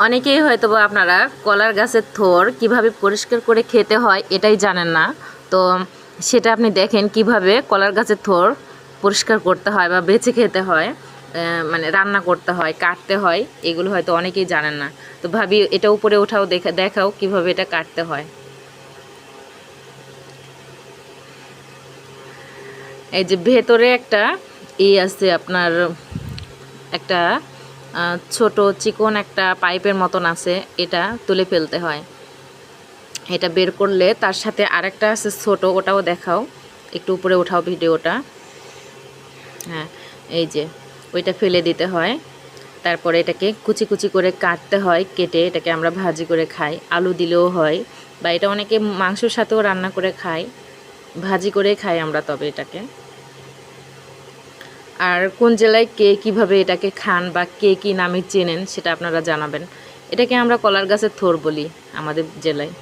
অনেকেই হয়তোবা আপনারা কলার গাছের থোর কিভাবে পরিষ্কার করে খেতে হয় এটাই জানেন না। তো সেটা আপনি দেখেন কিভাবে কলার গাছের থোর পরিষ্কার করতে হয় বা বেছে খেতে হয়, মানে রান্না করতে হয়, কাটতে হয়, এগুলো হয়তো অনেকেই জানেন না। তো ভাবি এটা উপরে ওঠাও, দেখাও কিভাবে এটা কাটতে হয়। এই যে ভেতরে একটা আছে আপনার, একটা ছোট চিকন একটা পাইপের মতন আছে, এটা তুলে ফেলতে হয়। এটা বের করলে তার সাথে আরেকটা আছে ছোট, ওটাও দেখাও, একটু উপরে ওঠাও ভিডিওটা। হ্যাঁ, এই যে ওইটা ফেলে দিতে হয়। তারপরে এটাকে কুচি কুচি করে কাটতে হয়, কেটে এটাকে আমরা ভাজি করে খাই, আলু দিলেও হয়, বা এটা অনেকে মাংসের সাথেও রান্না করে খায়, ভাজি করে খাই আমরা। তবে এটাকে আর কোন জেলায় কে কীভাবে এটাকে খান বা কে কী নামে চেনেন সেটা আপনারা জানাবেন। এটাকে আমরা কলার গাছের থোর বলি আমাদের জেলায়।